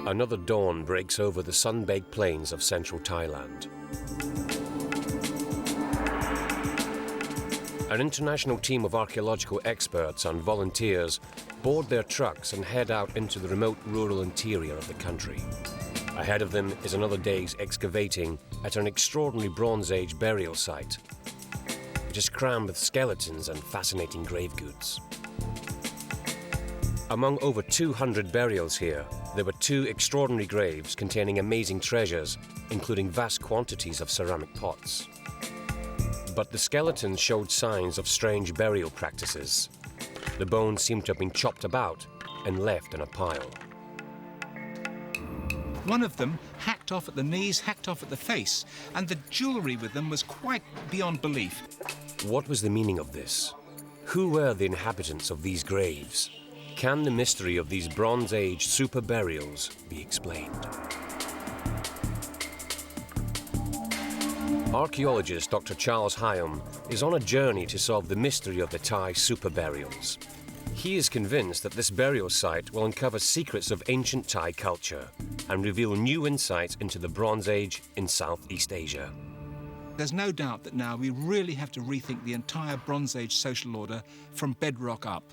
Another dawn breaks over the sun-baked plains of central Thailand. An international team of archaeological experts and volunteers board their trucks and head out into the remote rural interior of the country. Ahead of them is another day's excavating at an extraordinary Bronze Age burial site, which is crammed with skeletons and fascinating grave goods. Among over 200 burials here, there were 2 extraordinary graves containing amazing treasures, including vast quantities of ceramic pots. But the skeletons showed signs of strange burial practices. The bones seemed to have been chopped about and left in a pile. One of them hacked off at the knees, hacked off at the face, and the jewellery with them was quite beyond belief. What was the meaning of this? Who were the inhabitants of these graves? Can the mystery of these Bronze Age superburials be explained? Archaeologist Dr. Charles Hyam is on a journey to solve the mystery of the Thai superburials. He is convinced that this burial site will uncover secrets of ancient Thai culture and reveal new insights into the Bronze Age in Southeast Asia. There's no doubt that now we really have to rethink the entire Bronze Age social order from bedrock up.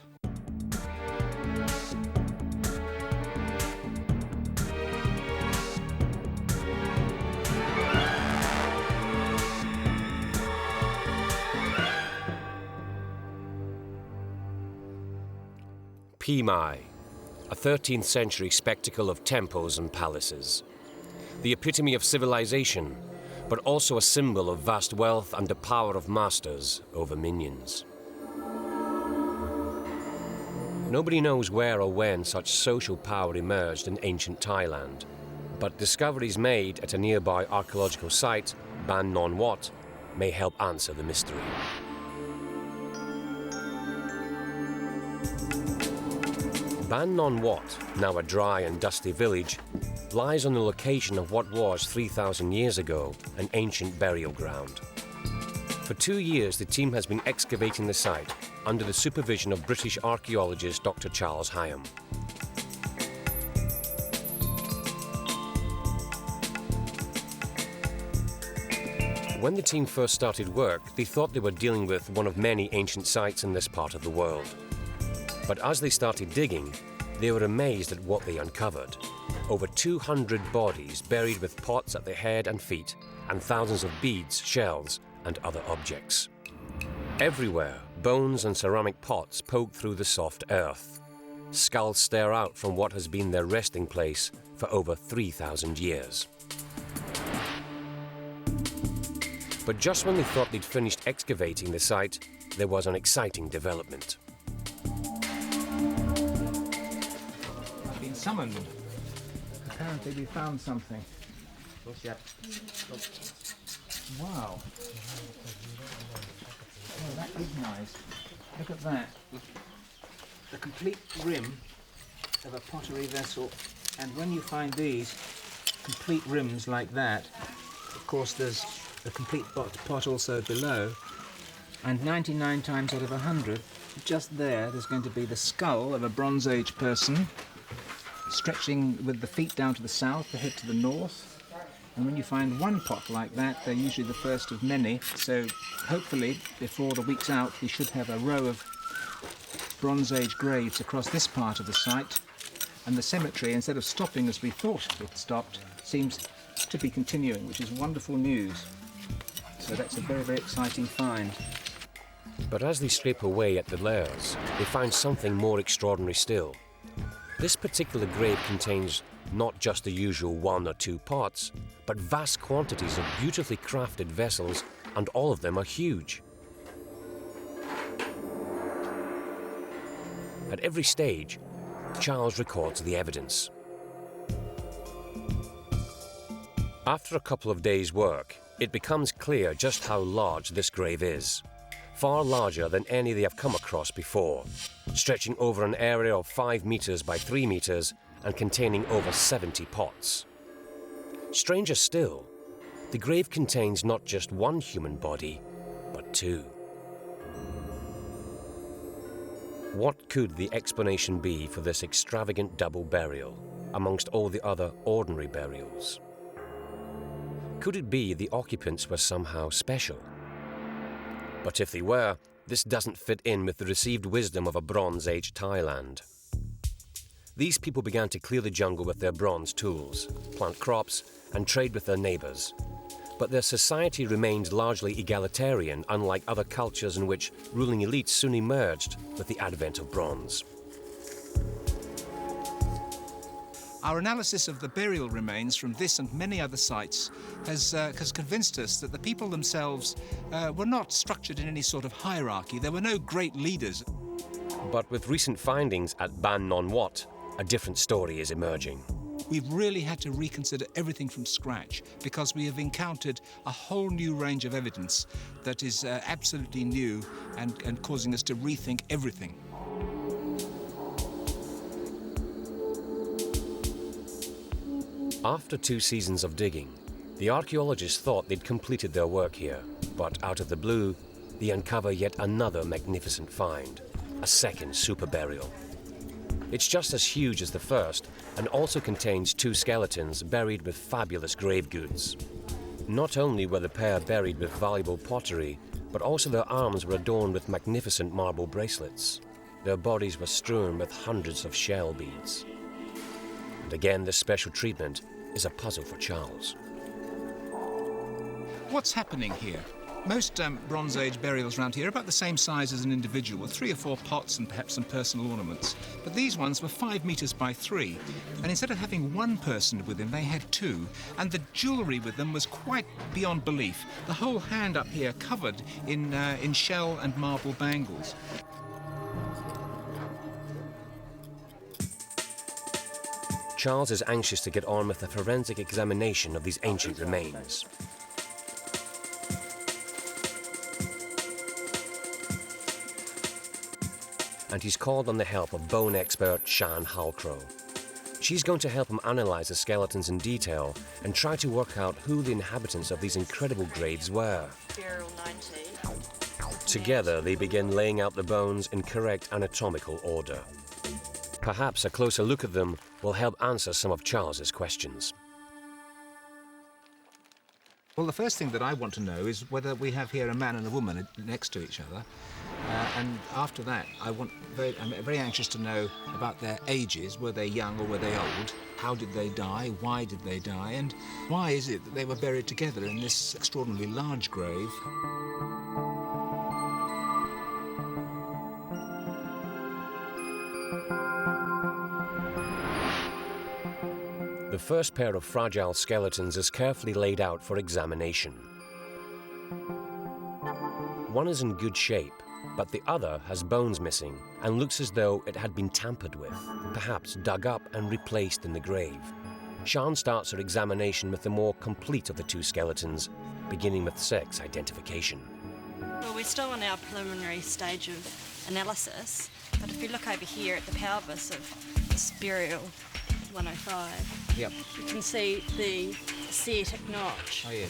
Pimai, a 13th century spectacle of temples and palaces. The epitome of civilization, but also a symbol of vast wealth and the power of masters over minions. Nobody knows where or when such social power emerged in ancient Thailand, but discoveries made at a nearby archaeological site, Ban Non Wat, may help answer the mystery. Ban Non Wat, now a dry and dusty village, lies on the location of what was 3,000 years ago an ancient burial ground. For 2 years, the team has been excavating the site under the supervision of British archaeologist Dr. Charles Hyam. When the team first started work, they thought they were dealing with one of many ancient sites in this part of the world. But as they started digging, they were amazed at what they uncovered. Over 200 bodies buried with pots at their head and feet, and thousands of beads, shells, and other objects. Everywhere, bones and ceramic pots poke through the soft earth. Skulls stare out from what has been their resting place for over 3,000 years. But just when they thought they'd finished excavating the site, there was an exciting development. Summoned. Apparently we found something. Wow. Oh, that is nice. Look at that. The complete rim of a pottery vessel. And when you find these complete rims like that, of course there's a complete pot also below. And 99 times out of 100, just there's going to be the skull of a Bronze Age person, stretching with the feet down to the south, the head to the north. And when you find one pot like that, they're usually the first of many. So hopefully, before the week's out, we should have a row of Bronze Age graves across this part of the site. And the cemetery, instead of stopping as we thought it stopped, seems to be continuing, which is wonderful news. So that's a very, very exciting find. But as they scrape away at the layers, they find something more extraordinary still. This particular grave contains not just the usual 1 or 2 pots, but vast quantities of beautifully crafted vessels, and all of them are huge. At every stage, Charles records the evidence. After a couple of days' work, it becomes clear just how large this grave is. Far larger than any they have come across before, stretching over an area of 5 meters by 3 meters and containing over 70 pots. Stranger still, the grave contains not just one human body, but 2. What could the explanation be for this extravagant double burial? amongst all the other ordinary burials. Could it be the occupants were somehow special? But if they were, this doesn't fit in with the received wisdom of a Bronze Age Thailand. These people began to clear the jungle with their bronze tools, plant crops, and trade with their neighbors. But their society remained largely egalitarian, unlike other cultures in which ruling elites soon emerged with the advent of bronze. Our analysis of the burial remains from this and many other sites has convinced us that the people themselves were not structured in any sort of hierarchy. There were no great leaders. But with recent findings at Ban Non Wat, a different story is emerging. We've really had to reconsider everything from scratch because we have encountered a whole new range of evidence that is absolutely new and causing us to rethink everything. After 2 seasons of digging, the archaeologists thought they'd completed their work here, but out of the blue, they uncover yet another magnificent find, a second superburial. It's just as huge as the first and also contains 2 skeletons buried with fabulous grave goods. Not only were the pair buried with valuable pottery, but also their arms were adorned with magnificent marble bracelets. Their bodies were strewn with hundreds of shell beads. And again, this special treatment is a puzzle for Charles. What's happening here? Most Bronze Age burials around here are about the same size as an individual, with 3 or 4 pots and perhaps some personal ornaments. But these ones were 5 meters by 3, and instead of having 1 person with them, they had 2, and the jewellery with them was quite beyond belief. The whole hand up here covered in shell and marble bangles. Charles is anxious to get on with a forensic examination of these ancient remains. And he's called on the help of bone expert Shan Halcrow. She's going to help him analyze the skeletons in detail and try to work out who the inhabitants of these incredible graves were. Together, they begin laying out the bones in correct anatomical order. Perhaps a closer look at them will help answer some of Charles's questions. Well, the first thing that I want to know is whether we have here a man and a woman next to each other. And after that, I'm very anxious to know about their ages. Were they young or were they old? How did they die? Why did they die? And why is it that they were buried together in this extraordinarily large grave? The first pair of fragile skeletons is carefully laid out for examination. One is in good shape, but the other has bones missing and looks as though it had been tampered with, perhaps dug up and replaced in the grave. Shan starts her examination with the more complete of the 2 skeletons, beginning with sex identification. Well, we're still in our preliminary stage of analysis, but if you look over here at the pelvis of this burial 105, yep, you can see the sciatic notch, oh, yeah,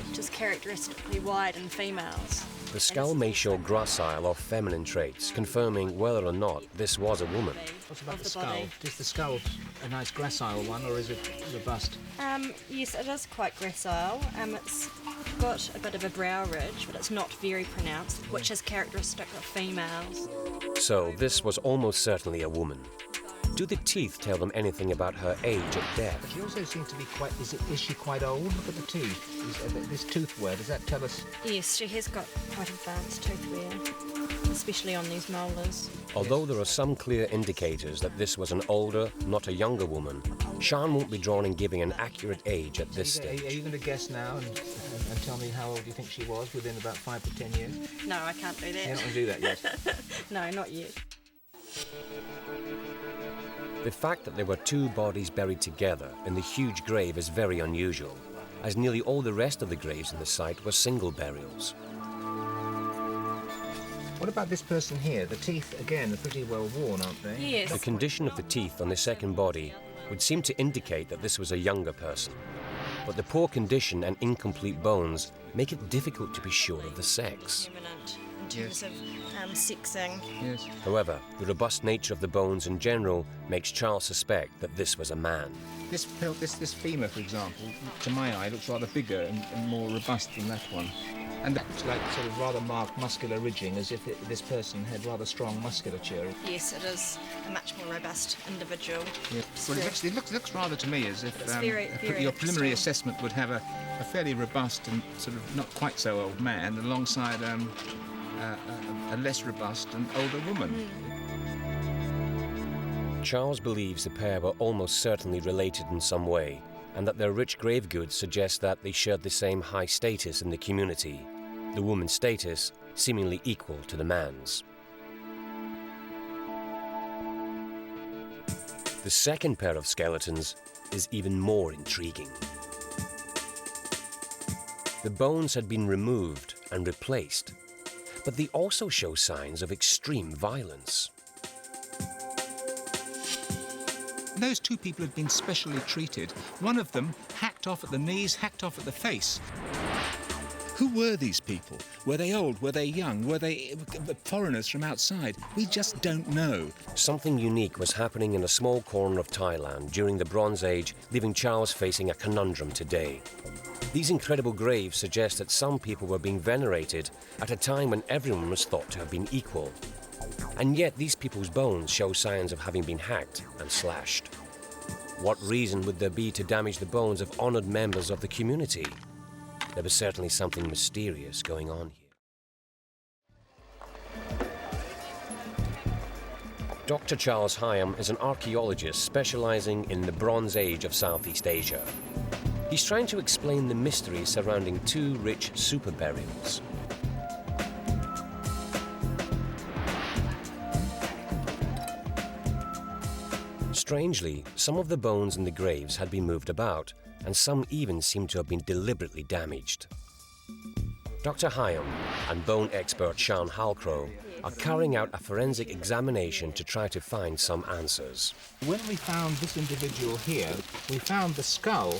which is characteristically wide in females. The skull may show gracile or feminine traits, confirming whether or not this was a woman. What about the skull? Is the skull a nice gracile one, or is it robust? Yes, it is quite gracile. It's got a bit of a brow ridge, but it's not very pronounced, which is characteristic of females. So this was almost certainly a woman. Do the teeth tell them anything about her age at death? But she also seems to be quite... Is she quite old? Look at the teeth. This tooth wear, does that tell us... Yes, she has got quite advanced tooth wear, especially on these molars. Although there are some clear indicators that this was an older, not a younger woman, Shan won't be drawn in giving an accurate age at this stage. Are you going to guess now and tell me how old you think she was within about 5 to 10 years? No, I can't do that. You're not going to do that yet? No, not yet. The fact that there were 2 bodies buried together in the huge grave is very unusual, as nearly all the rest of the graves in the site were single burials. What about this person here? The teeth, again, are pretty well worn, aren't they? Yes. The condition of the teeth on the second body would seem to indicate that this was a younger person, but the poor condition and incomplete bones make it difficult to be sure of the sex. Eminent terms of sexing. Yes. However, the robust nature of the bones in general makes Charles suspect that this was a man. This femur, for example, to my eye, looks rather bigger and more robust than that one. And that's like sort of rather marked muscular ridging, as if this person had rather strong musculature. Yes, it is a much more robust individual. Yeah. Well, it looks rather to me as if very your preliminary interesting. assessment would have a fairly robust and sort of not quite so old man alongside a less robust and older woman. Charles believes the pair were almost certainly related in some way, and that their rich grave goods suggest that they shared the same high status in the community, the woman's status seemingly equal to the man's. The second pair of skeletons is even more intriguing. The bones had been removed and replaced, but they also show signs of extreme violence. Those two people had been specially treated. One of them hacked off at the knees, hacked off at the face. Who were these people? Were they old? Were they young? Were they foreigners from outside? We just don't know. Something unique was happening in a small corner of Thailand during the Bronze Age, leaving Charles facing a conundrum today. These incredible graves suggest that some people were being venerated at a time when everyone was thought to have been equal. And yet these people's bones show signs of having been hacked and slashed. What reason would there be to damage the bones of honoured members of the community? There was certainly something mysterious going on here. Dr. Charles Hyam is an archaeologist specialising in the Bronze Age of Southeast Asia. He's trying to explain the mystery surrounding two rich superburials. Strangely, some of the bones in the graves had been moved about, and some even seem to have been deliberately damaged. Dr. Hyam and bone expert Sean Halcrow are carrying out a forensic examination to try to find some answers. When we found this individual here, we found the skull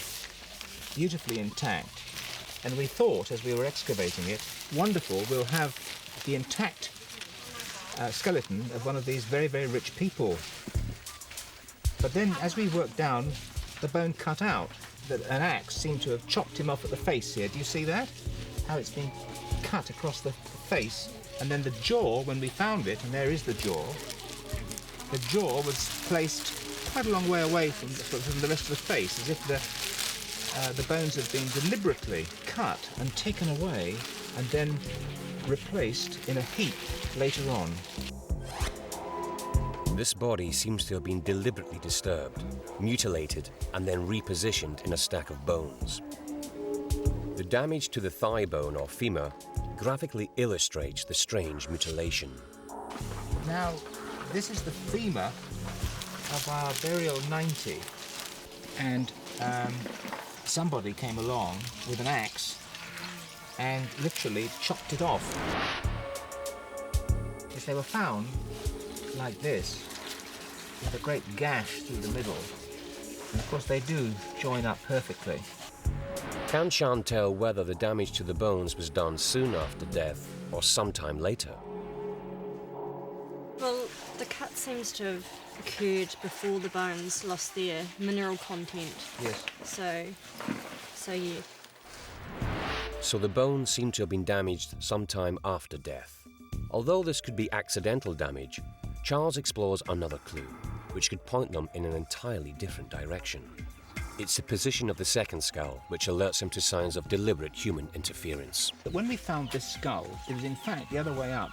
beautifully intact, and we thought, as we were excavating it, wonderful, we'll have the intact skeleton of one of these very, very rich people. But then, as we worked down, the bone cut out. An axe seemed to have chopped him off at the face here. Do you see that? How it's been cut across the face. And then the jaw, when we found it, and there is the jaw was placed quite a long way away from the rest of the face, as if the bones had been deliberately cut and taken away and then replaced in a heap later on. This body seems to have been deliberately disturbed, mutilated, and then repositioned in a stack of bones. The damage to the thigh bone or femur graphically illustrates the strange mutilation. Now, this is the femur of our burial 90, and somebody came along with an axe and literally chopped it off. If they were found like this, with a great gash through the middle, and of course they do join up perfectly. Can Sean tell whether the damage to the bones was done soon after death or sometime later? Well, the cut seems to have occurred before the bones lost their mineral content. Yes. So yeah. So the bones seem to have been damaged sometime after death. Although this could be accidental damage, Charles explores another clue, which could point them in an entirely different direction. It's the position of the second skull, which alerts him to signs of deliberate human interference. But when we found this skull, it was in fact the other way up,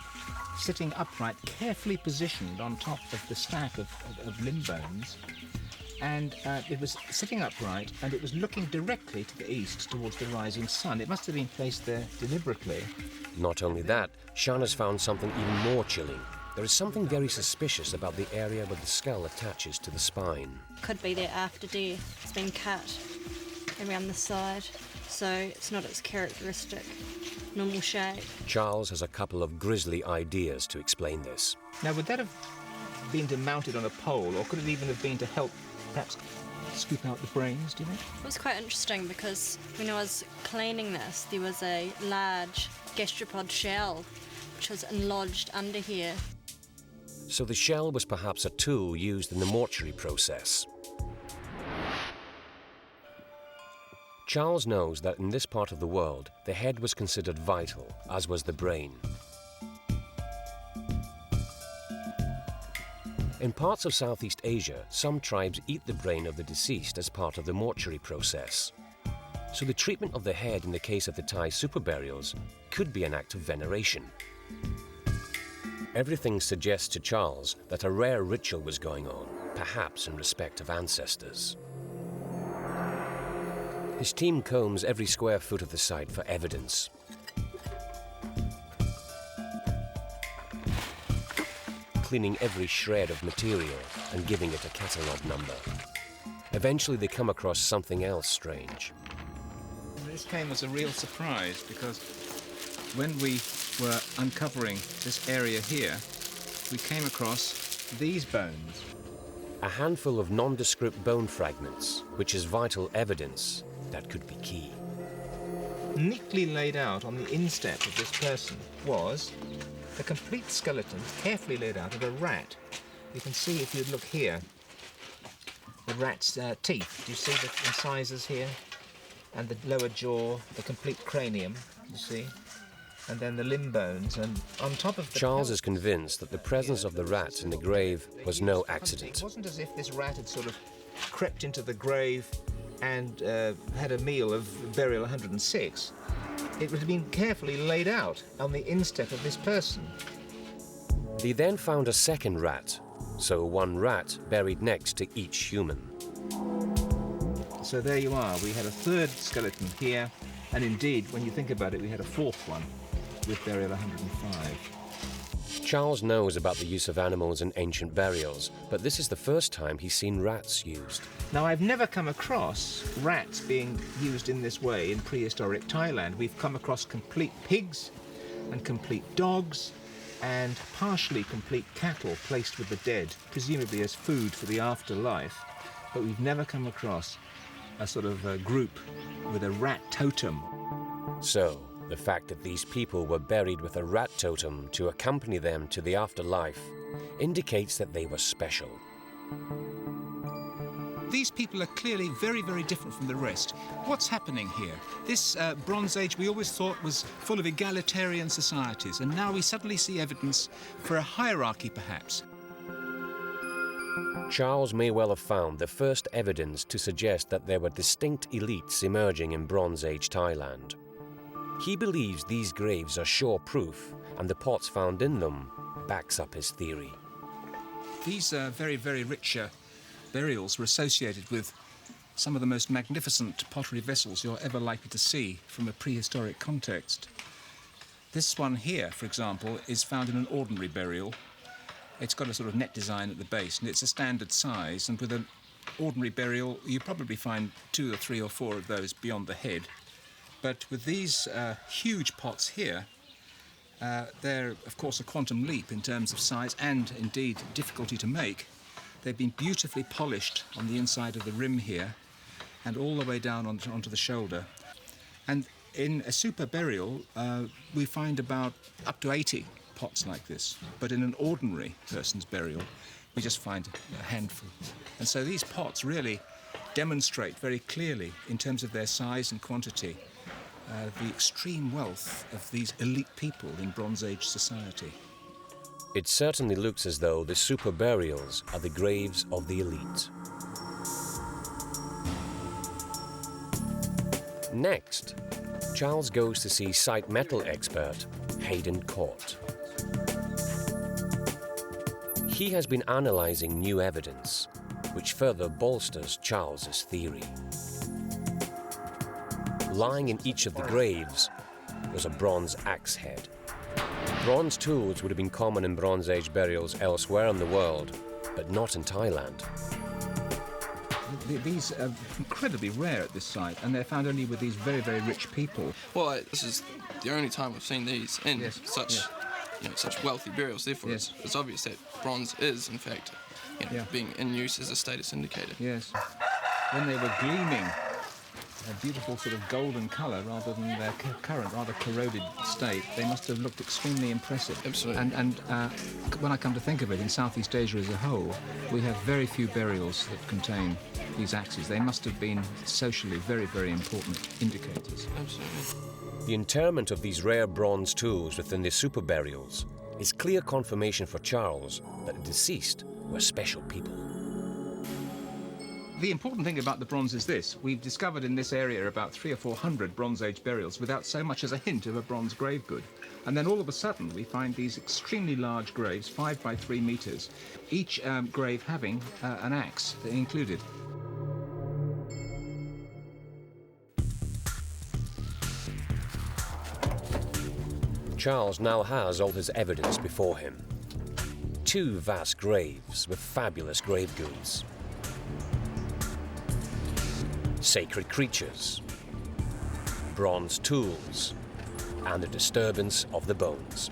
sitting upright, carefully positioned on top of the stack of limb bones. And it was sitting upright, and it was looking directly to the east towards the rising sun. It must have been placed there deliberately. Not only that, Sean has found something even more chilling. There is something very suspicious about the area where the skull attaches to the spine. Could be that after death it's been cut around the side, so it's not its characteristic normal shape. Charles has a couple of grisly ideas to explain this. Now, would that have been mounted on a pole, or could it even have been to help perhaps scoop out the brains, do you think? It was quite interesting because when I was cleaning this, there was a large gastropod shell which was lodged under here. So the shell was perhaps a tool used in the mortuary process. Charles knows that in this part of the world, the head was considered vital, as was the brain. In parts of Southeast Asia, some tribes eat the brain of the deceased as part of the mortuary process. So the treatment of the head in the case of the Thai superburials could be an act of veneration. Everything suggests to Charles that a rare ritual was going on, perhaps in respect of ancestors. His team combs every square foot of the site for evidence. Cleaning every shred of material and giving it a catalogue number. Eventually they come across something else strange. This came as a real surprise because when we were uncovering this area here, we came across these bones. A handful of nondescript bone fragments, which is vital evidence that could be key. Neatly laid out on the instep of this person was a complete skeleton, carefully laid out, of a rat. You can see, if you look here, the rat's teeth. Do you see the incisors here? And the lower jaw, the complete cranium, you see? And then the limb bones, and on top of the... Charles is convinced that the presence of the rat in the grave was no accident. It wasn't as if this rat had sort of crept into the grave and had a meal of burial 106. It would have been carefully laid out on the instep of this person. They then found a second rat, so one rat buried next to each human. So there you are, we had a third skeleton here, and indeed, when you think about it, we had a fourth one with burial 105. Charles knows about the use of animals in ancient burials, but this is the first time he's seen rats used. Now, I've never come across rats being used in this way in prehistoric Thailand. We've come across complete pigs and complete dogs and partially complete cattle placed with the dead, presumably as food for the afterlife. But we've never come across a sort of a group with a rat totem. So, the fact that these people were buried with a rat totem to accompany them to the afterlife indicates that they were special. These people are clearly very, very different from the rest. What's happening here? This Bronze Age we always thought was full of egalitarian societies, and now we suddenly see evidence for a hierarchy, perhaps. Charles may well have found the first evidence to suggest that there were distinct elites emerging in Bronze Age Thailand. He believes these graves are sure proof, and the pots found in them backs up his theory. These very, very rich burials were associated with some of the most magnificent pottery vessels you're ever likely to see from a prehistoric context. This one here, for example, is found in an ordinary burial. It's got a sort of net design at the base, and it's a standard size, and with an ordinary burial you probably find 2 or 3 or 4 of those beyond the head. But with these huge pots here, they're of course a quantum leap in terms of size and indeed difficulty to make. They've been beautifully polished on the inside of the rim here and all the way down onto the shoulder. And in a superburial, we find about up to 80 pots like this, but in an ordinary person's burial, we just find a handful. And so these pots really demonstrate very clearly, in terms of their size and quantity, the extreme wealth of these elite people in Bronze Age society. It certainly looks as though the superburials are the graves of the elite. Next, Charles goes to see site metal expert Hayden Court. He has been analysing new evidence, which further bolsters Charles's theory. Lying in each of the graves was a bronze axe head. Bronze tools would have been common in Bronze Age burials elsewhere in the world, but not in Thailand. These are incredibly rare at this site, and they're found only with these very, very rich people. Well, this is the only time we've seen these in such wealthy burials. Therefore, it's obvious that bronze is, in fact, being in use as a status indicator. Yes. When they were gleaming a beautiful sort of golden colour rather than their current rather corroded state, they must have looked extremely impressive. Absolutely. And when I come to think of it, in Southeast Asia as a whole, we have very few burials that contain these axes. They must have been socially very, very important indicators. Absolutely. The interment of these rare bronze tools within the superburials is clear confirmation for Charles that the deceased were special people. The important thing about the bronze is this. We've discovered in this area about 300 or 400 Bronze Age burials without so much as a hint of a bronze grave good. And then all of a sudden we find these extremely large graves, 5 by 3 meters, each grave having an axe included. Charles now has all his evidence before him. 2 vast graves with fabulous grave goods. Sacred creatures, bronze tools, and the disturbance of the bones.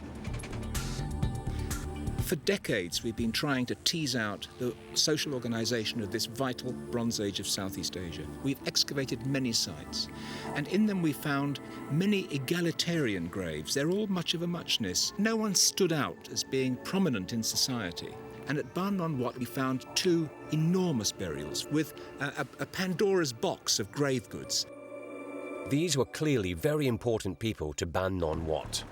For decades, we've been trying to tease out the social organisation of this vital Bronze Age of Southeast Asia. We've excavated many sites, and in them we found many egalitarian graves. They're all much of a muchness. No one stood out as being prominent in society. And at Ban Non Wat, we found 2 enormous burials with a Pandora's box of grave goods. These were clearly very important people to Ban Non Wat.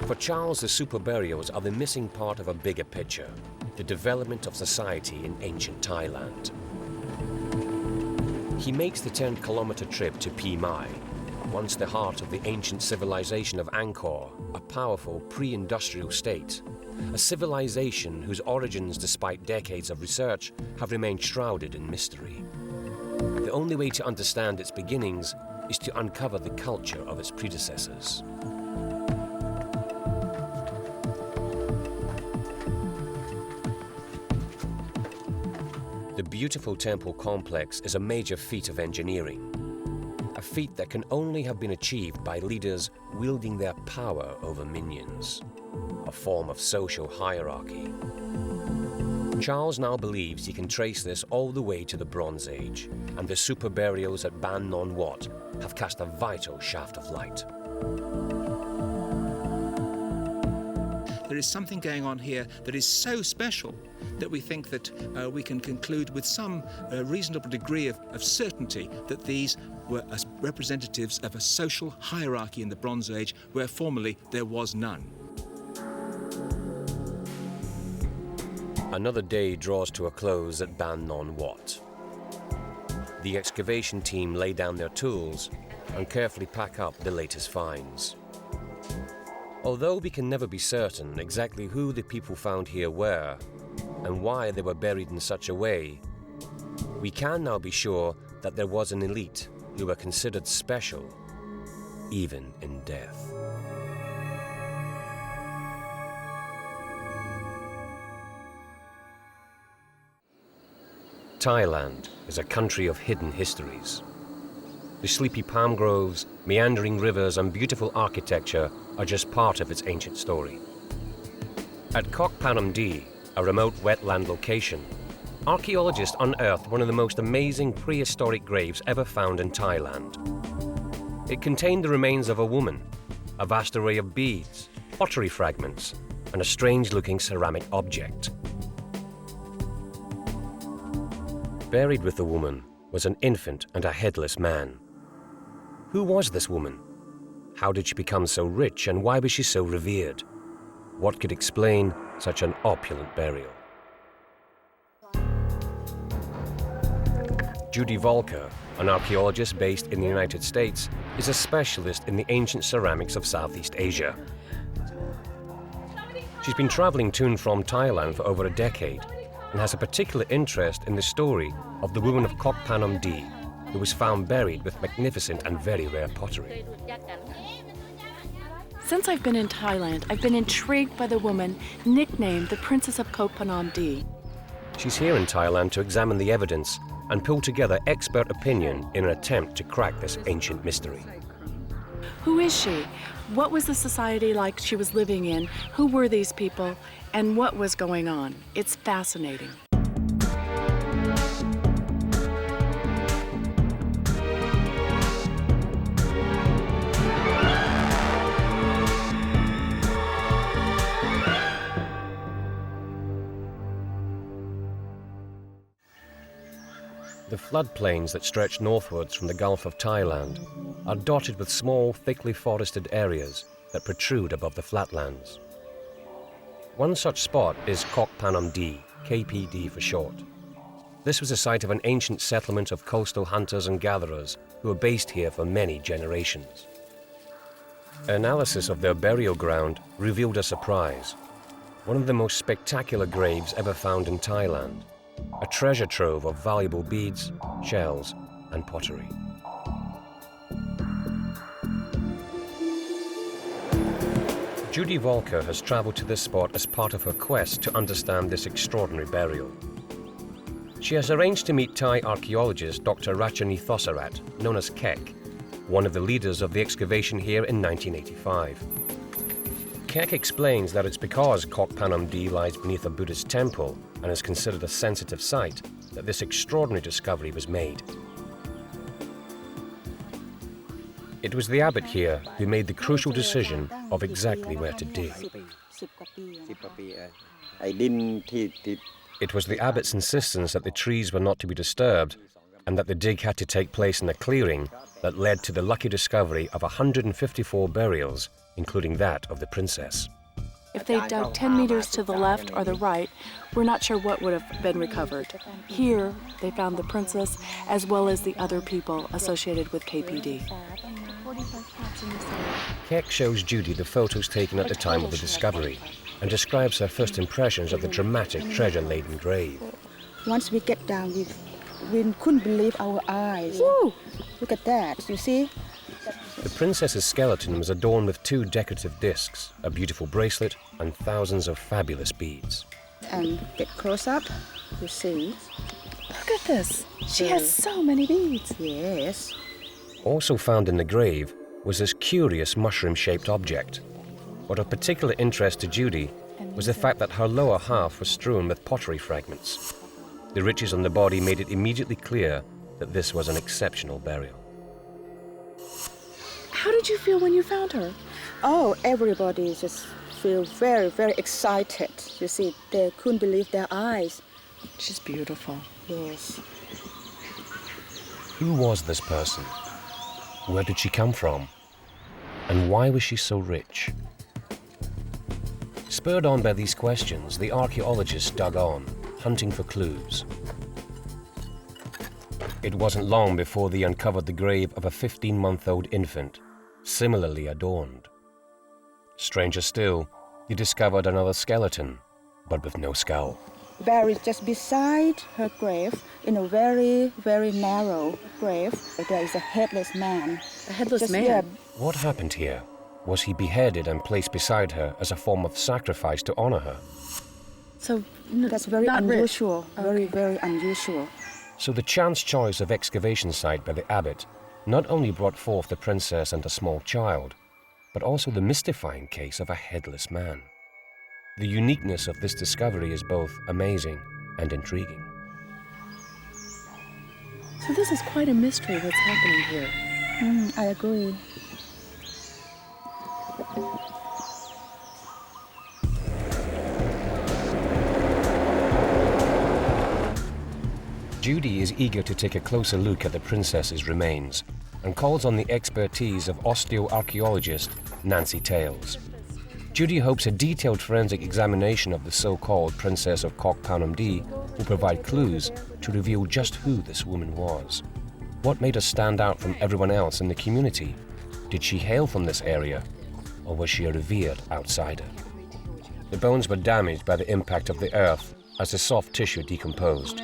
For Charles, the superburials are the missing part of a bigger picture, the development of society in ancient Thailand. He makes the 10-kilometer trip to Pi Mai, once the heart of the ancient civilization of Angkor, a powerful pre-industrial state. A civilization whose origins, despite decades of research, have remained shrouded in mystery. The only way to understand its beginnings is to uncover the culture of its predecessors. The beautiful temple complex is a major feat of engineering, a feat that can only have been achieved by leaders wielding their power over minions. A form of social hierarchy. Charles now believes he can trace this all the way to the Bronze Age, and the superburials at Ban Non Wat have cast a vital shaft of light. There is something going on here that is so special that we think that we can conclude with some reasonable degree of certainty that these were as representatives of a social hierarchy in the Bronze Age where formerly there was none. Another day draws to a close at Ban Non Wat. The excavation team lay down their tools and carefully pack up the latest finds. Although we can never be certain exactly who the people found here were and why they were buried in such a way, we can now be sure that there was an elite who were considered special, even in death. Thailand is a country of hidden histories. The sleepy palm groves, meandering rivers and beautiful architecture are just part of its ancient story. At Khok Phanom D, a remote wetland location, archaeologists unearthed one of the most amazing prehistoric graves ever found in Thailand. It contained the remains of a woman, a vast array of beads, pottery fragments, and a strange-looking ceramic object. Buried with the woman was an infant and a headless man. Who was this woman? How did she become so rich, and why was she so revered? What could explain such an opulent burial? Judy Volker, an archaeologist based in the United States, is a specialist in the ancient ceramics of Southeast Asia. She's been traveling to and from Thailand for over a decade and has a particular interest in the story of the woman of Kok Phanom D, who was found buried with magnificent and very rare pottery. Since I've been in Thailand, I've been intrigued by the woman nicknamed the Princess of Kok Phanom D. She's here in Thailand to examine the evidence and pull together expert opinion in an attempt to crack this ancient mystery. Who is she? What was the society like she was living in? Who were these people? And what was going on? It's fascinating. The floodplains that stretch northwards from the Gulf of Thailand are dotted with small, thickly forested areas that protrude above the flatlands. One such spot is Khok Phanom D, KPD for short. This was the site of an ancient settlement of coastal hunters and gatherers who were based here for many generations. Analysis of their burial ground revealed a surprise. One of the most spectacular graves ever found in Thailand. A treasure trove of valuable beads, shells, and pottery. Judy Volker has travelled to this spot as part of her quest to understand this extraordinary burial. She has arranged to meet Thai archaeologist Dr. Rachani Thosarat, known as Kek, one of the leaders of the excavation here in 1985. Kek explains that it's because Khok Phanom D lies beneath a Buddhist temple and is considered a sensitive site that this extraordinary discovery was made. It was the abbot here who made the crucial decision of exactly where to dig. It was the abbot's insistence that the trees were not to be disturbed and that the dig had to take place in a clearing that led to the lucky discovery of 154 burials, including that of the princess. If they dug 10 meters to the left or the right, we're not sure what would have been recovered. Here, they found the princess as well as the other people associated with KPD. Kek shows Judy the photos taken at the time of the discovery and describes her first impressions of the dramatic treasure-laden grave. Once we get down, we couldn't believe our eyes. Woo! Look at that, you see? The princess's skeleton was adorned with 2 decorative discs, a beautiful bracelet, and thousands of fabulous beads. And get close up, you see. Look at this. She has so many beads. Yes. Also found in the grave was this curious mushroom-shaped object. What of particular interest to Judy was the fact that her lower half was strewn with pottery fragments. The riches on the body made it immediately clear that this was an exceptional burial. How did you feel when you found her? Oh, everybody just feel very, very excited. You see, they couldn't believe their eyes. She's beautiful. Yes. Who was this person? Where did she come from? And why was she so rich? Spurred on by these questions, the archaeologists dug on, hunting for clues. It wasn't long before they uncovered the grave of a 15-month-old infant, similarly adorned. Stranger still, they discovered another skeleton, but with no skull. Buried just beside her grave, in a very, very narrow grave, there is a headless man. A headless man? Yeah. What happened here? Was he beheaded and placed beside her as a form of sacrifice to honor her? So that's very unusual, very, Okay. very unusual. So the chance choice of excavation site by the abbot not only brought forth the princess and a small child, but also the mystifying case of a headless man. The uniqueness of this discovery is both amazing and intriguing. So this is quite a mystery what's happening here. I agree. Judy is eager to take a closer look at the princess's remains and calls on the expertise of osteoarchaeologist Nancy Tales. Judy hopes a detailed forensic examination of the so-called Princess of Khok Phanom D will provide clues to reveal just who this woman was. What made her stand out from everyone else in the community? Did she hail from this area, or was she a revered outsider? The bones were damaged by the impact of the earth as the soft tissue decomposed.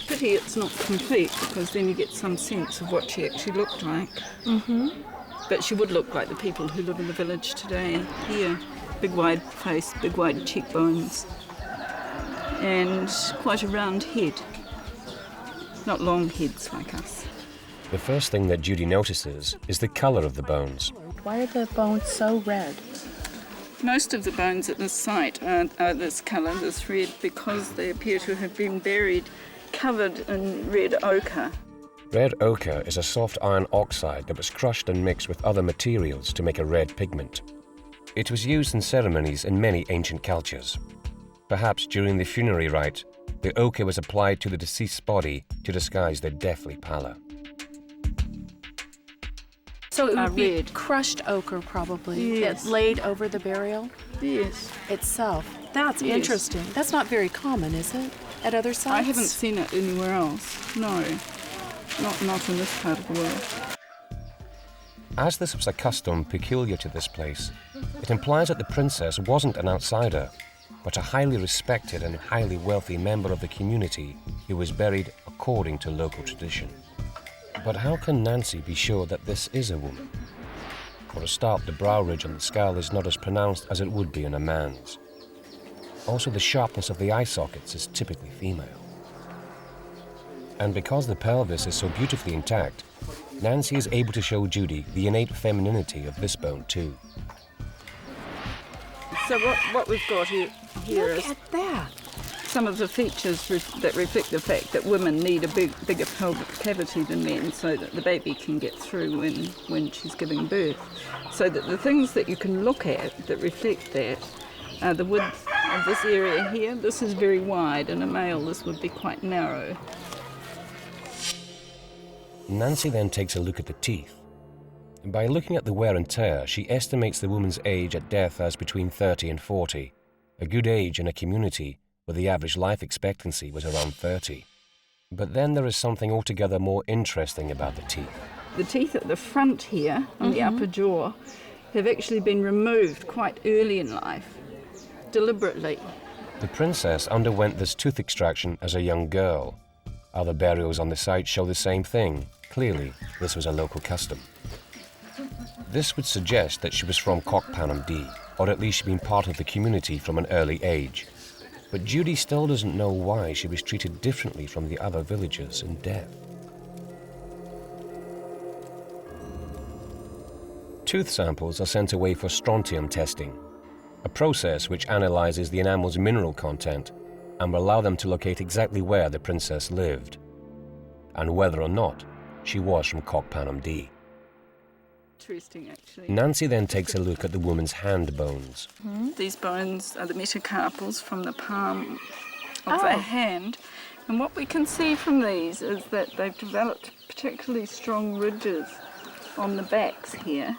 Pity it's not complete, because then you get some sense of what she actually looked like. But she would look like the people who live in the village today here. Big wide face, big wide cheekbones, and quite a round head. Not long heads like us. The first thing that Judy notices is the colour of the bones. Why are the bones so red? Most of the bones at this site are this colour, this red, because they appear to have been buried covered in red ochre. Red ochre is a soft iron oxide that was crushed and mixed with other materials to make a red pigment. It was used in ceremonies in many ancient cultures. Perhaps during the funerary rite, The ochre was applied to the deceased's body to disguise their deathly pallor. So it would be red. crushed ochre, probably, Yes. that laid over the burial Yes. itself. That's Yes. interesting. That's not very common, is it, at other sites? I haven't seen it anywhere else. No. Not in this part of the world. As this was a custom peculiar to this place, it implies that the princess wasn't an outsider, but a highly respected and highly wealthy member of the community who was buried according to local tradition. But how can Nancy be sure that this is a woman? For a start, the brow ridge on the skull is not as pronounced as it would be in a man's. Also, the sharpness of the eye sockets is typically female. And because the pelvis is so beautifully intact, Nancy is able to show Judy the innate femininity of this bone too. So what we've got here Look is at that. some of the features that reflect the fact that women need a bigger pelvic cavity than men so that the baby can get through when she's giving birth. So that the things that you can look at that reflect that are the width of this area here. This is very wide. In a male, this would be quite narrow. Nancy then takes a look at the teeth. By looking at the wear and tear, she estimates the woman's age at death as between 30 and 40, a good age in a community where the average life expectancy was around 30. But then there is something altogether more interesting about the teeth. The teeth at the front here, on the upper jaw, have actually been removed quite early in life, deliberately. The princess underwent this tooth extraction as a young girl. Other burials on the site show the same thing. Clearly, this was a local custom. This would suggest that she was from Khok Phanom D, or at least she'd been part of the community from an early age. But Judy still doesn't know why she was treated differently from the other villagers in death. Tooth samples are sent away for strontium testing, a process which analyzes the enamel's mineral content and will allow them to locate exactly where the princess lived, and whether or not she was from Khok Phanom D. Interesting, actually. Nancy then takes a look at the woman's hand bones. These bones are the metacarpals from the palm of the hand. And what we can see from these is that they've developed particularly strong ridges on the backs here,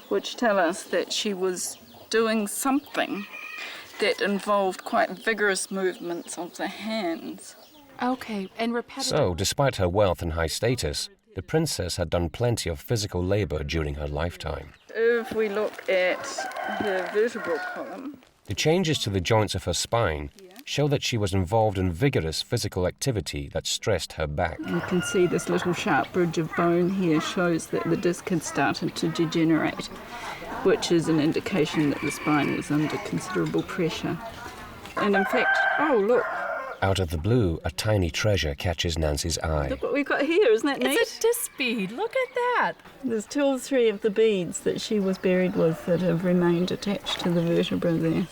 which tell us that she was doing something that involved quite vigorous movements of the hands. Okay, and repetitive. So, despite her wealth and high status, the princess had done plenty of physical labor during her lifetime. If we look at the vertebral column, The changes to the joints of her spine show that she was involved in vigorous physical activity that stressed her back. you can see this little sharp bridge of bone here shows that the disc had started to degenerate, which is an indication that the spine was under considerable pressure. And in fact, oh look, Out of the blue, a tiny treasure catches Nancy's eye. look what we've got here, isn't that neat? It's a disc bead. Look at that. There's 2 or 3 of the beads that she was buried with that have remained attached to the vertebra there.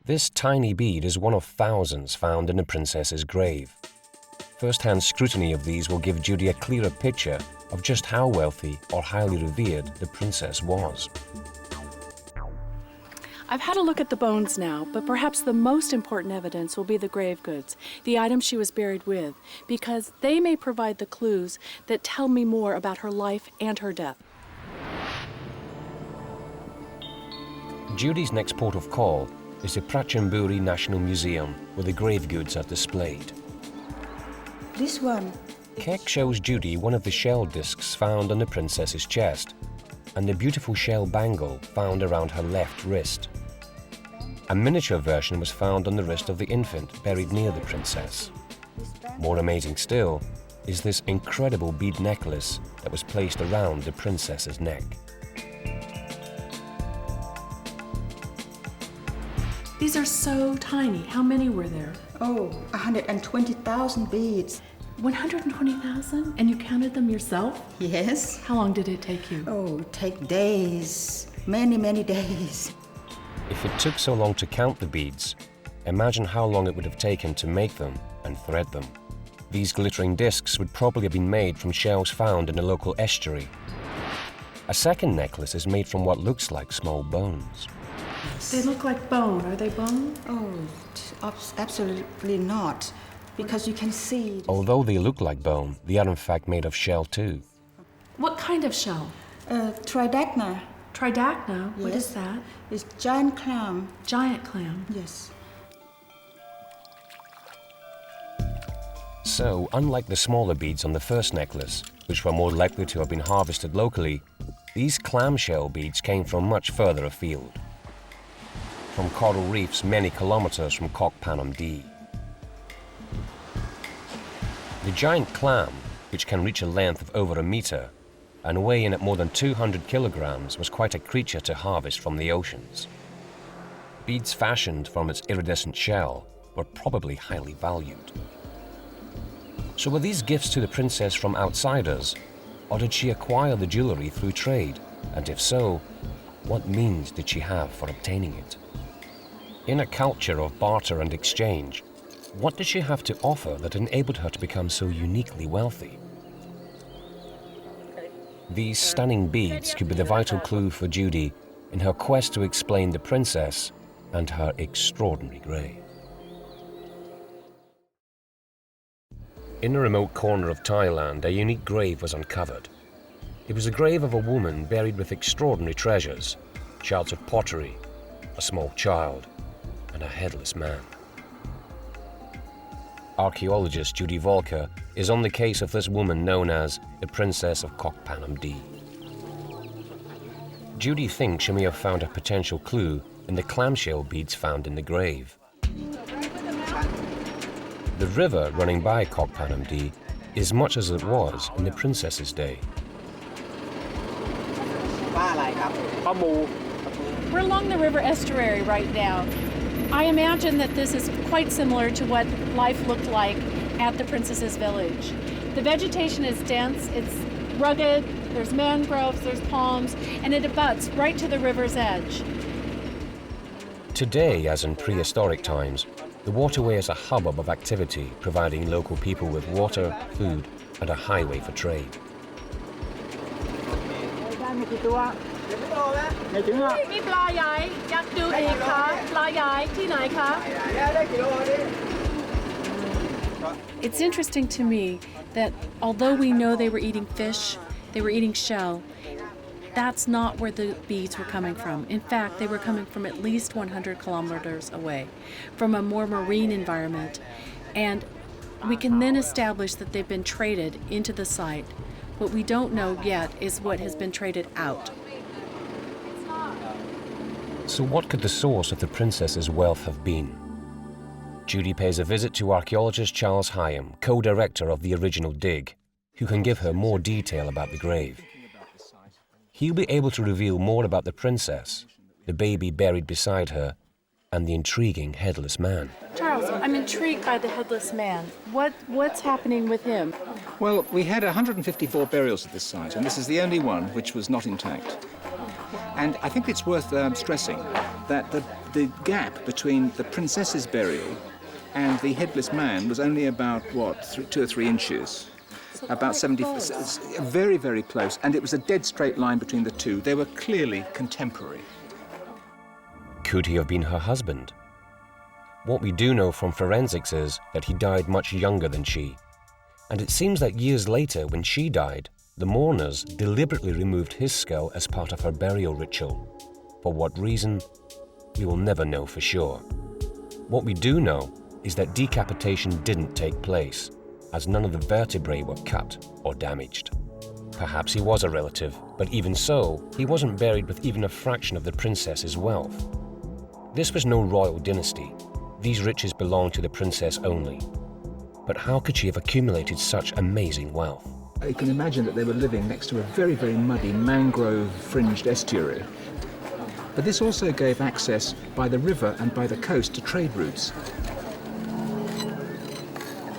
This tiny bead is one of thousands found in the princess's grave. First-hand scrutiny of these will give Judy a clearer picture of just how wealthy or highly revered the princess was. I've had a look at the bones now, but perhaps the most important evidence will be the grave goods, the items she was buried with, because they may provide the clues that tell me more about her life and her death. Judy's next port of call is the Prachamburi National Museum, where the grave goods are displayed. This one. Keck shows Judy one of the shell discs found on the princess's chest, and the beautiful shell bangle found around her left wrist. A miniature version was found on the wrist of the infant buried near the princess. More amazing still is this incredible bead necklace that was placed around the princess's neck. These are so tiny. How many were there? Oh, 120,000 beads. 120,000? And you counted them yourself? Yes. How long did it take you? Oh, take days. Many, many days. If it took so long to count the beads, imagine how long it would have taken to make them and thread them. These glittering discs would probably have been made from shells found in a local estuary. A second necklace is made from what looks like small bones. They look like bone. Are they bone? Oh, absolutely not, because you can see. Although they look like bone, they are in fact made of shell too. What kind of shell? Tridacna. Tridacna? What Yes. is that? It's giant clam. Giant clam. Yes. So, unlike the smaller beads on the first necklace, which were more likely to have been harvested locally, these clamshell beads came from much further afield. From coral reefs many kilometers from Khok Phanom D. The giant clam, which can reach a length of over a meter and weigh in at more than 200 kilograms, was quite a creature to harvest from the oceans. Beads fashioned from its iridescent shell were probably highly valued. So were these gifts to the princess from outsiders, or did she acquire the jewelry through trade? And if so, what means did she have for obtaining it? In a culture of barter and exchange, what did she have to offer that enabled her to become so uniquely wealthy? These stunning beads could be the vital clue for Judy in her quest to explain the princess and her extraordinary grave. In a remote corner of Thailand, a unique grave was uncovered. It was the grave of a woman buried with extraordinary treasures, shards of pottery, a small child, and a headless man. Archaeologist Judy Volker is on the case of this woman known as the Princess of Khok Phanom D. Judy thinks she may have found a potential clue in the clamshell beads found in the grave. The river running by Khok Phanom D is much as it was in the princess's day. We're along the river estuary right now. I imagine that this is quite similar to what life looked like at the princess's village. The vegetation is dense, it's rugged, there's mangroves, there's palms, and it abuts right to the river's edge. Today, as in prehistoric times, the waterway is a hubbub of activity, providing local people with water, food, and a highway for trade. It's interesting to me that although we know they were eating fish, they were eating shell, that's not where the beads were coming from. In fact, they were coming from at least 100 kilometers away, from a more marine environment. And we can then establish that they've been traded into the site. What we don't know yet is what has been traded out. So what could the source of the princess's wealth have been? Judy pays a visit to archaeologist Charles Hyam, co-director of the original dig, who can give her more detail about the grave. He'll be able to reveal more about the princess, the baby buried beside her, and the intriguing headless man. Charles, I'm intrigued by the headless man. What's happening with him? Well, we had 154 burials at this site, and this is the only one which was not intact. And I think it's worth stressing that the gap between the princess's burial and the headless man was only about, 2 or 3 inches. About 70, very, very close, and it was a dead straight line between the two. They were clearly contemporary. Could he have been her husband? What we do know from forensics is that he died much younger than she. And it seems that years later, when she died, the mourners deliberately removed his skull as part of her burial ritual. For what reason? We will never know for sure. What we do know is that decapitation didn't take place, as none of the vertebrae were cut or damaged. Perhaps he was a relative, but even so, he wasn't buried with even a fraction of the princess's wealth. This was no royal dynasty. These riches belonged to the princess only. But how could she have accumulated such amazing wealth? You can imagine that they were living next to a very, very muddy mangrove-fringed estuary. But this also gave access by the river and by the coast to trade routes.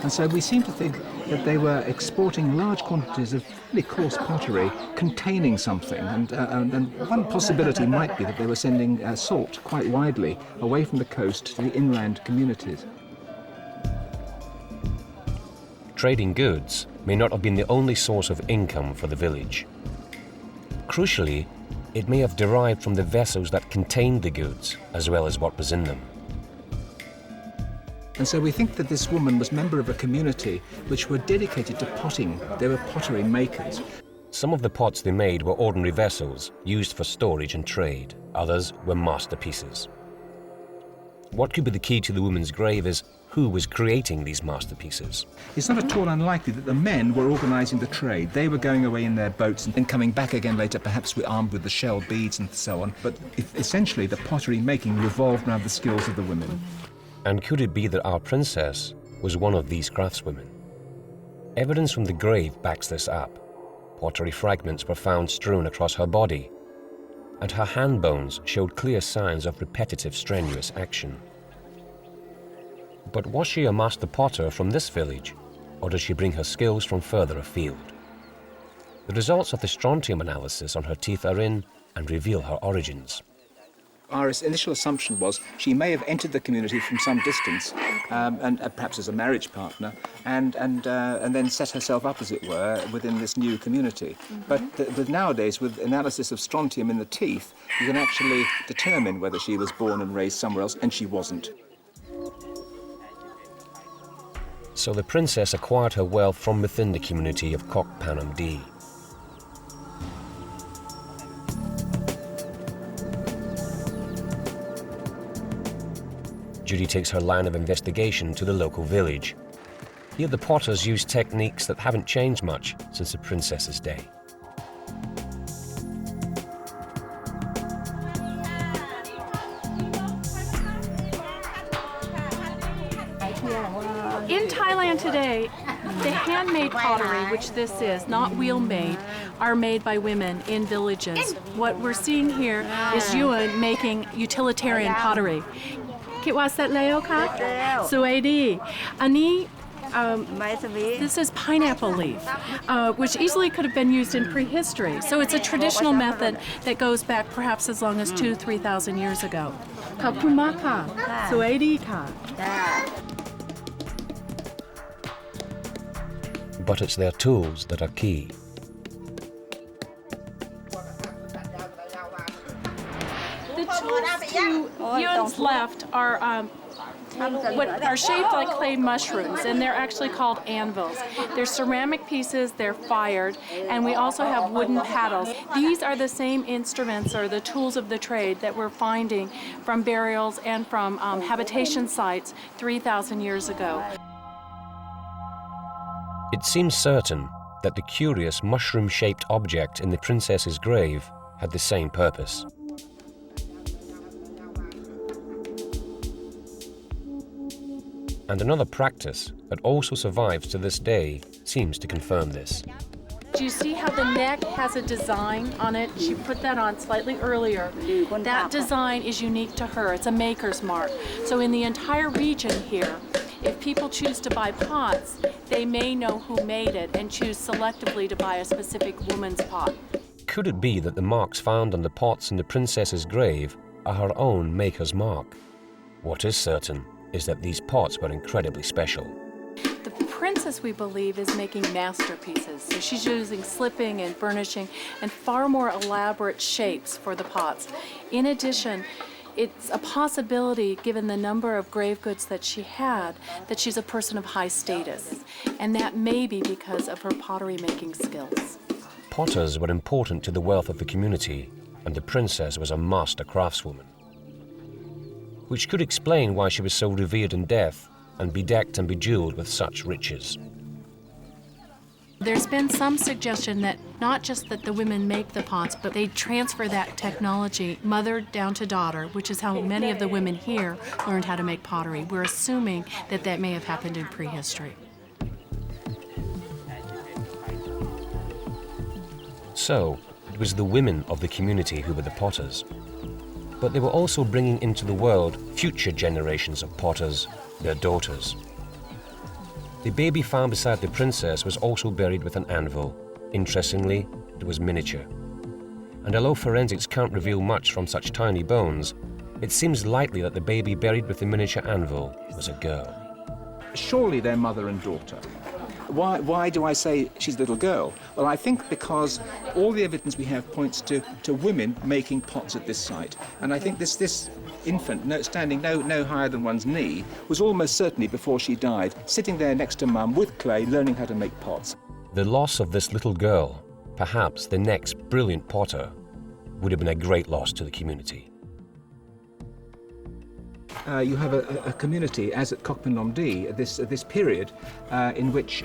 And so we seem to think that they were exporting large quantities of really coarse pottery containing something. And one possibility might be that they were sending salt quite widely away from the coast to the inland communities. Trading goods may not have been the only source of income for the village. Crucially, it may have derived from the vessels that contained the goods, as well as what was in them. And so we think that this woman was a member of a community which were dedicated to potting. They were pottery makers. Some of the pots they made were ordinary vessels used for storage and trade. Others were masterpieces. What could be the key to the woman's grave is who was creating these masterpieces. It's not at all unlikely that the men were organising the trade. They were going away in their boats and then coming back again later, perhaps armed with the shell beads and so on. But essentially, the pottery making revolved around the skills of the women. And could it be that our princess was one of these craftswomen? Evidence from the grave backs this up. Pottery fragments were found strewn across her body, and her hand bones showed clear signs of repetitive, strenuous action. But was she a master potter from this village, or does she bring her skills from further afield? The results of the strontium analysis on her teeth are in and reveal her origins. Our initial assumption was she may have entered the community from some distance, and perhaps as a marriage partner, and then set herself up, as it were, within this new community. But nowadays, with analysis of strontium in the teeth, you can actually determine whether she was born and raised somewhere else, and she wasn't. So the princess acquired her wealth from within the community of Khok Phanom D. Judy takes her line of investigation to the local village. Here the potters use techniques that haven't changed much since the princess's day. In Thailand today, the handmade pottery, which this is, not wheel-made, are made by women in villages. What we're seeing here is Yuan making utilitarian pottery. คิดว่าเสร็จแล้วค่ะสวยดีอันนี้ this is pineapple leaf, which easily could have been used in prehistory. So it's a traditional method that goes back perhaps as long as 2,000-3,000 years ago. ขอบคุณมากค่ะสวยดีค่ะ But it's their tools that are key. The tools to Yuan's left are what are shaped like clay mushrooms, and they're actually called anvils. They're ceramic pieces, they're fired, and we also have wooden paddles. These are the same instruments or the tools of the trade that we're finding from burials and from habitation sites 3,000 years ago. It seems certain that the curious mushroom-shaped object in the princess's grave had the same purpose. And another practice that also survives to this day seems to confirm this. Do you see how the neck has a design on it? She put that on slightly earlier. That design is unique to her. It's a maker's mark. So in the entire region here, if people choose to buy pots, they may know who made it and choose selectively to buy a specific woman's pot. Could it be that the marks found on the pots in the princess's grave are her own maker's mark? What is certain is that these pots were incredibly special. The princess, we believe, is making masterpieces. So she's using slipping and burnishing and far more elaborate shapes for the pots. In addition, it's a possibility, given the number of grave goods that she had, that she's a person of high status. And that may be because of her pottery making skills. Potters were important to the wealth of the community, and the princess was a master craftswoman, which could explain why she was so revered in death and bedecked and bejeweled with such riches. There's been some suggestion that not just that the women make the pots, but they transfer that technology mother down to daughter, which is how many of the women here learned how to make pottery. We're assuming that that may have happened in prehistory. So, it was the women of the community who were the potters. But they were also bringing into the world future generations of potters, their daughters. The baby found beside the princess was also buried with an anvil. Interestingly, it was miniature. And although forensics can't reveal much from such tiny bones, it seems likely that the baby buried with the miniature anvil was a girl. Surely they're mother and daughter. Why do I say she's a little girl? Well, I think because all the evidence we have points to women making pots at this site. And I think this infant, standing no higher than one's knee, was almost certainly before she died, sitting there next to Mum with clay, learning how to make pots. The loss of this little girl, perhaps the next brilliant potter, would have been a great loss to the community. You have a community, as at Khok Phanom this period, in which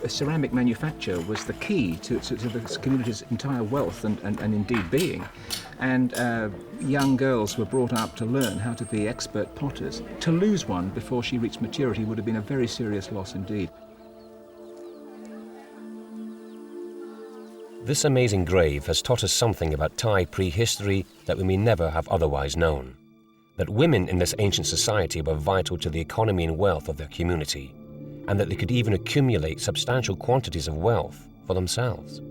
ceramic manufacture was the key to the community's entire wealth and indeed being. And young girls were brought up to learn how to be expert potters. To lose one before she reached maturity would have been a very serious loss indeed. This amazing grave has taught us something about Thai prehistory that we may never have otherwise known. That women in this ancient society were vital to the economy and wealth of their community, and that they could even accumulate substantial quantities of wealth for themselves.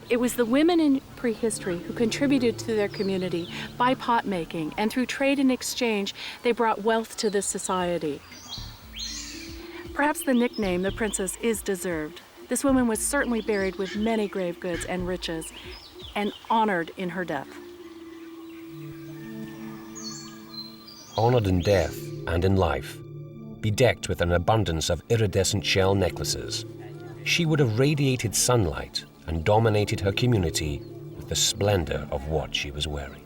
It was the women in prehistory who contributed to their community by pot making, and through trade and exchange, they brought wealth to this society. Perhaps the nickname, the princess, is deserved. This woman was certainly buried with many grave goods and riches, and honored in her death. Honored in death and in life, bedecked with an abundance of iridescent shell necklaces, she would have radiated sunlight and dominated her community with the splendor of what she was wearing.